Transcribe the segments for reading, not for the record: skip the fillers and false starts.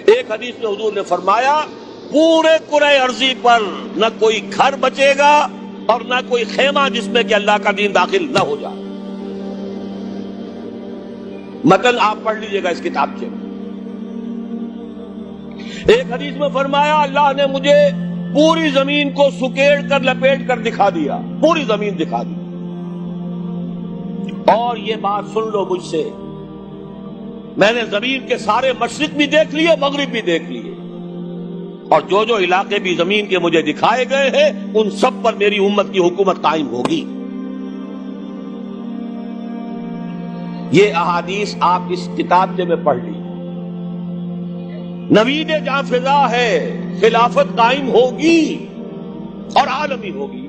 ایک حدیث میں حضور نے فرمایا پورے کرۂ ارضی پر نہ کوئی گھر بچے گا اور نہ کوئی خیمہ جس میں کہ اللہ کا دین داخل نہ ہو جائے. متن آپ پڑھ لیجئے گا اس کتاب سے. ایک حدیث میں فرمایا اللہ نے مجھے پوری زمین کو سکیڑ کر لپیٹ کر دکھا دیا، پوری زمین دکھا دی. اور یہ بات سن لو مجھ سے، میں نے زمین کے سارے مشرق بھی دیکھ لیے، مغرب بھی دیکھ لیے، اور جو جو علاقے بھی زمین کے مجھے دکھائے گئے ہیں ان سب پر میری امت کی حکومت قائم ہوگی. یہ احادیث آپ اس کتاب میں پڑھ لی. نوید جاں فضا ہے، خلافت قائم ہوگی اور عالمی ہوگی.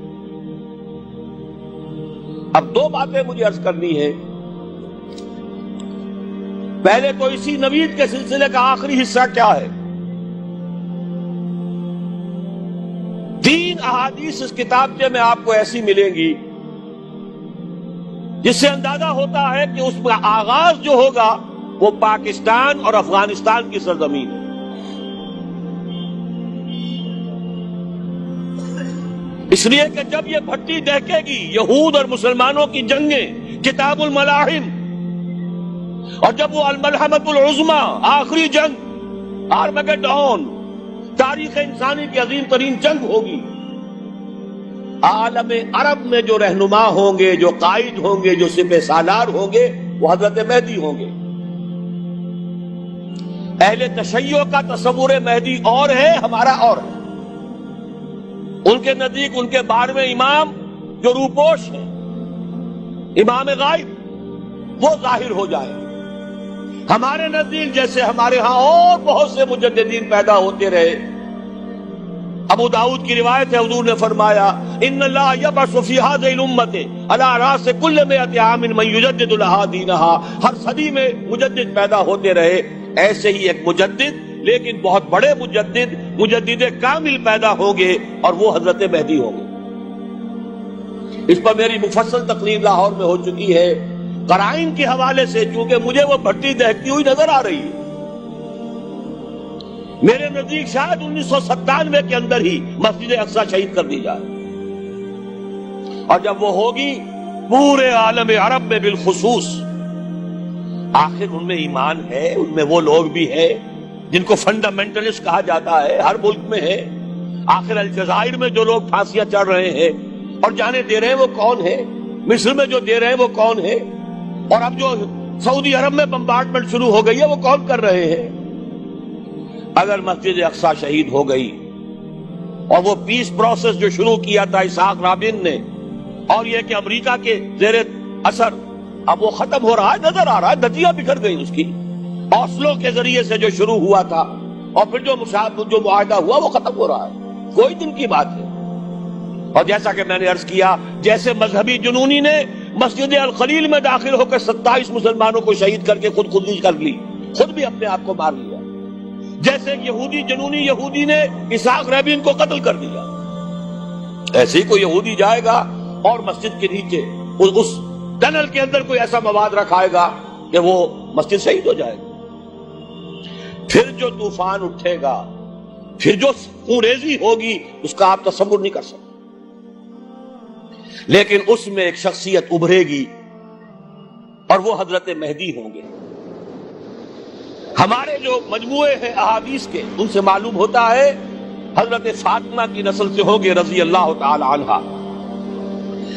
اب دو باتیں مجھے عرض کرنی ہے. پہلے تو اسی نوید کے سلسلے کا آخری حصہ کیا ہے؟ 3 احادیث اس کتابچے میں آپ کو ایسی ملیں گی جس سے اندازہ ہوتا ہے کہ اس کا آغاز جو ہوگا وہ پاکستان اور افغانستان کی سرزمین ہے. اس لیے کہ جب یہ بھٹی دہکے گی، یہود اور مسلمانوں کی جنگیں، کتاب الملاحم، اور جب وہ الملحمۃ العظمیٰ، آخری جنگ، آرمگڈون، تاریخ انسانی کی عظیم ترین جنگ ہوگی، عالم عرب میں جو رہنما ہوں گے، جو قائد ہوں گے، جو سپہ سالار ہوں گے، وہ حضرت مہدی ہوں گے. اہل تشیع کا تصور مہدی اور ہے، ہمارا اور ہے. ان کے نزدیک ان کے 12ویں امام جو روپوش ہے، امام غائب، وہ ظاہر ہو جائے. ہمارے نزدیک جیسے ہمارے ہاں اور بہت سے مجددین پیدا ہوتے رہے. ابو داؤد کی روایت ہے، حضور نے فرمایا ان اللہ یبعث فی هذه الامه علی راس کل 100 عام من یجدد لها دینها. ہر صدی میں مجدد پیدا ہوتے رہے. ایسے ہی ایک مجدد، لیکن بہت بڑے مجدد، مجدد کامل پیدا ہوں گے، اور وہ حضرت مہدی ہوں گے. اس پر میری مفصل تقریر لاہور میں ہو چکی ہے قرائن کے حوالے سے، چونکہ مجھے وہ بھٹی دہکتی ہوئی نظر آ رہی ہے. میرے نزدیک شاید 1997 کے اندر ہی مسجد اقصی شہید کر دی جائے، اور جب وہ ہوگی پورے عالم عرب میں بالخصوص، آخر ان میں ایمان ہے، ان میں وہ لوگ بھی ہیں جن کو فنڈامنٹلسٹ کہا جاتا ہے، ہر ملک میں ہے. آخر الجزائر میں جو لوگ پھانسیاں چڑھ رہے ہیں اور جانے دے رہے ہیں وہ کون ہے؟ مصر میں جو دے رہے ہیں وہ کون ہے؟ اور اب جو سعودی عرب میں بمبارڈمنٹ شروع ہو گئی ہے وہ کون کر رہے ہیں؟ اگر مسجد اقصی شہید ہو گئی اور وہ پیس پروسیس جو شروع کیا تھا اسحاق رابین نے، اور یہ کہ امریکہ کے زیر اثر اب وہ ختم ہو رہا ہے، نظر آ رہا ہے، دھجیاں بکھر گئی اس کی. اوسلو کے ذریعے سے جو شروع ہوا تھا اور پھر جو معاہدہ ہوا وہ ختم ہو رہا ہے، کوئی دن کی بات ہے. اور جیسا کہ میں نے عرض کیا، جیسے مذہبی جنونی نے مسجد الخلیل میں داخل ہو کر 27 مسلمانوں کو شہید کر کے خودکشی کر لی، خود بھی اپنے آپ کو مار لیا، جیسے یہودی جنونی یہودی نے اسحاق رابین کو قتل کر دیا، ایسے ہی کوئی یہودی جائے گا اور مسجد کے نیچے اس ٹنل کے اندر کوئی ایسا مواد رکھائے گا کہ وہ مسجد شہید ہو جائے گا. پھر جو طوفان اٹھے گا، پھر جو خونریزی ہوگی، اس کا آپ تصور نہیں کر سکتے. لیکن اس میں ایک شخصیت ابھرے گی اور وہ حضرت مہدی ہوں گے. ہمارے جو مجموعے ہیں احادیث کے، ان سے معلوم ہوتا ہے حضرت فاطمہ کی نسل سے ہوں گے رضی اللہ تعالی عنہا.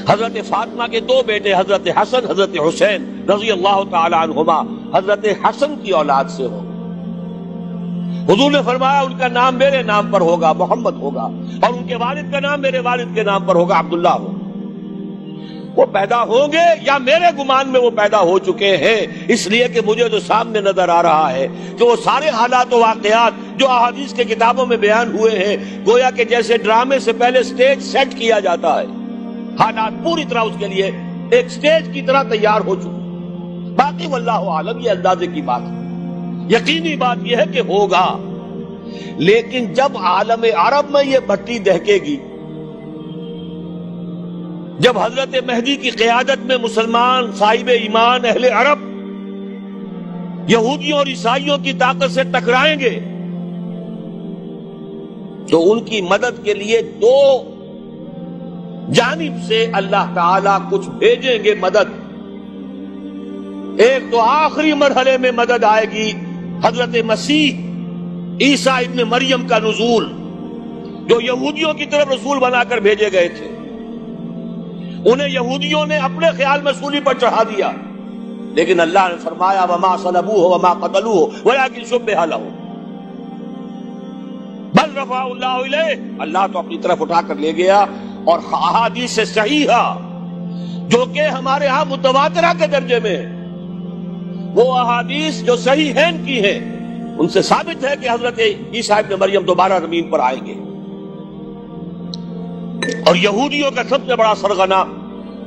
حضرت فاطمہ کے 2 بیٹے حضرت حسن، حضرت حسین رضی اللہ تعالی عنہما حضرت حسن کی اولاد سے ہوں. حضور نے فرمایا ان کا نام میرے نام پر ہوگا، محمد ہوگا، اور ان کے والد کا نام میرے والد کے نام پر ہوگا، عبداللہ ہوگا. وہ پیدا ہوں گے یا میرے گمان میں وہ پیدا ہو چکے ہیں، اس لیے کہ مجھے جو سامنے نظر آ رہا ہے کہ وہ سارے حالات و واقعات جو احادیث کے کتابوں میں بیان ہوئے ہیں، گویا کہ جیسے ڈرامے سے پہلے سٹیج سیٹ کیا جاتا ہے، حالات پوری طرح اس کے لیے ایک سٹیج کی طرح تیار ہو چکے. باقی واللہ عالم، یہ اندازے کی بات ہے. یقینی بات یہ ہے کہ ہوگا. لیکن جب عالم عرب میں یہ بھٹی دہکے گی، جب حضرت مہدی کی قیادت میں مسلمان صاحب ایمان اہل عرب یہودیوں اور عیسائیوں کی طاقت سے ٹکرائیں گے تو ان کی مدد کے لیے دو جانب سے اللہ تعالی کچھ بھیجیں گے مدد. ایک تو آخری مرحلے میں مدد آئے گی حضرت مسیح عیسیٰ ابن مریم کا نزول، جو یہودیوں کی طرف رسول بنا کر بھیجے گئے تھے. انہیں یہودیوں نے اپنے خیال میں سولی پر چڑھا دیا، لیکن اللہ نے فرمایا وما صلبوہ وما قتلوہ ولکن شبہ لہم بل رفعہ اللہ الیہ. اللہ تو اپنی طرف اٹھا کر لے گیا. اور احادیث صحیحہ جو کہ ہمارے ہاں متواترہ کے درجے میں ہیں، وہ احادیث جو صحیح ہیں کی ہیں، ان سے ثابت ہے کہ حضرت عیسیٰ ابن مریم دوبارہ زمین پر آئیں گے. اور یہودیوں کا سب سے بڑا سرغنہ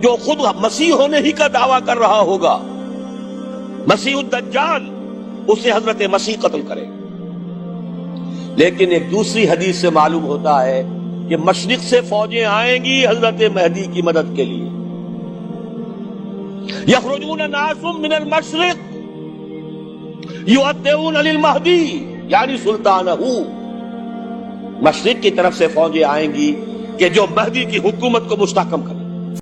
جو خود مسیح ہونے ہی کا دعویٰ کر رہا ہوگا، مسیح الدجال، اسے حضرت مسیح قتل کرے. لیکن ایک دوسری حدیث سے معلوم ہوتا ہے کہ مشرق سے فوجیں آئیں گی حضرت مہدی کی مدد کے لیے. یخرجون ناس من المشرق یؤدون للمہدی یعنی سلطانہ. مشرق کی طرف سے فوجیں آئیں گی کہ جو مہدی کی حکومت کو مستحکم کرے.